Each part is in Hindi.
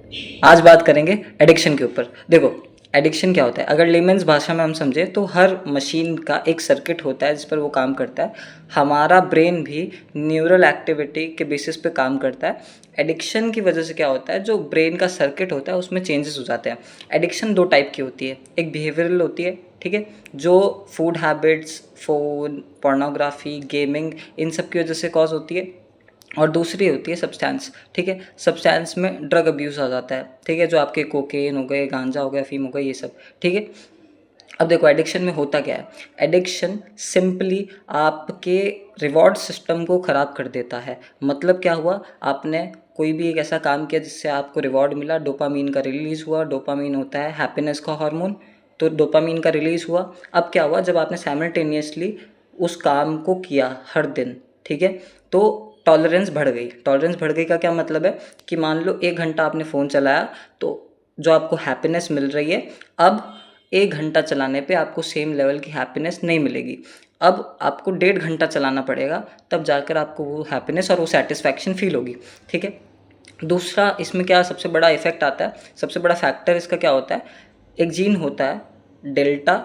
आज बात करेंगे एडिक्शन के ऊपर। देखो, एडिक्शन क्या होता है? अगर लेमेन्स भाषा में हम समझे तो हर मशीन का एक सर्किट होता है जिस पर वो काम करता है। हमारा ब्रेन भी न्यूरल एक्टिविटी के बेसिस पे काम करता है। एडिक्शन की वजह से क्या होता है, जो ब्रेन का सर्किट होता है उसमें चेंजेस हो जाते हैं। एडिक्शन दो टाइप की होती है, एक बिहेवियरल होती है, ठीक है, जो food habits, phone, pornography, gaming, इन सब की वजह से कॉज होती है। और दूसरी होती है सब्सटेंस, ठीक है। सब्सटेंस में ड्रग अब्यूज़ आ जाता है, ठीक है, जो आपके कोकेन हो गए, गांजा हो गया, अफीम हो गया, ये सब, ठीक है। अब देखो, एडिक्शन में होता क्या है? एडिक्शन सिंपली आपके रिवॉर्ड सिस्टम को ख़राब कर देता है। मतलब क्या हुआ, आपने कोई भी एक ऐसा काम किया जिससे आपको रिवॉर्ड मिला, डोपामीन का रिलीज़ हुआ। डोपामीन होता है हैप्पीनेस का हार्मोन, तो डोपामीन का रिलीज़ हुआ। अब क्या हुआ, जब आपने साइमल्टेनियसली उस काम को किया हर दिन, ठीक है, तो टॉलरेंस बढ़ गई। टॉलरेंस बढ़ गई का क्या मतलब है कि मान लो 1 घंटा आपने फ़ोन चलाया, तो जो आपको हैप्पीनेस मिल रही है, अब 1 घंटा चलाने पे आपको सेम लेवल की हैप्पीनेस नहीं मिलेगी। अब आपको 1.5 घंटा चलाना पड़ेगा, तब जाकर आपको वो हैप्पीनेस और वो सेटिस्फैक्शन फील होगी, ठीक है। दूसरा इसमें क्या सबसे बड़ा इफेक्ट आता है, सबसे बड़ा फैक्टर इसका क्या होता है, एक जीन होता है डेल्टा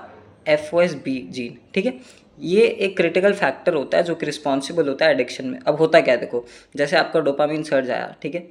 FOSB जीन, ठीक है। ये एक क्रिटिकल फैक्टर होता है जो कि रिस्पॉन्सिबल होता है एडिक्शन में। अब होता क्या है, देखो, जैसे आपका डोपामीन सर्ज आया, ठीक है,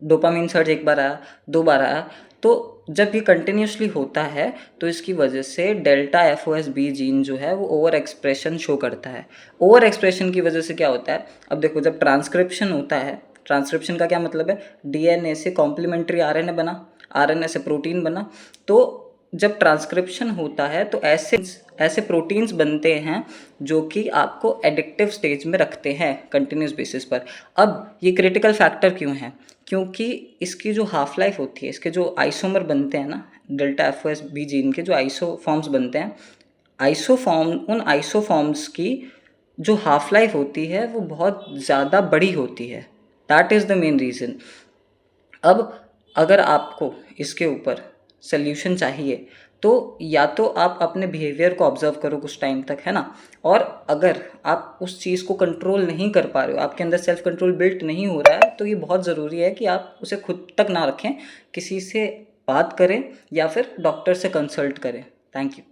डोपामीन सर्ज एक बार आया, 2 बार आया, तो जब ये कंटिन्यूसली होता है तो इसकी वजह से डेल्टा FOSB जीन जो है वो ओवर एक्सप्रेशन शो करता है। ओवर एक्सप्रेशन की वजह से क्या होता है, अब देखो, जब ट्रांसक्रिप्शन होता है, ट्रांसक्रिप्शन का क्या मतलब है, DNA से कॉम्प्लीमेंट्री RNA बना, RNA से प्रोटीन बना, तो जब ट्रांसक्रिप्शन होता है तो ऐसे ऐसे प्रोटीन्स बनते हैं जो कि आपको एडिक्टिव स्टेज में रखते हैं कंटिन्यूस बेसिस पर। अब ये क्रिटिकल फैक्टर क्यों है, क्योंकि इसकी जो हाफ लाइफ होती है, इसके जो आइसोमर बनते हैं ना, डेल्टा FOSB जीन के जो आइसोफॉर्म्स बनते हैं, उन आइसोफॉर्म्स की जो हाफ लाइफ होती है वो बहुत ज़्यादा बड़ी होती है। That is the main reason. अब अगर आपको इसके ऊपर सल्यूशन चाहिए तो या तो आप अपने बिहेवियर को ऑब्जर्व करो कुछ टाइम तक, है ना, और अगर आप उस चीज़ को कंट्रोल नहीं कर पा रहे हो, आपके अंदर सेल्फ कंट्रोल बिल्ट नहीं हो रहा है, तो ये बहुत ज़रूरी है कि आप उसे खुद तक ना रखें, किसी से बात करें या फिर डॉक्टर से कंसल्ट करें। Thank you.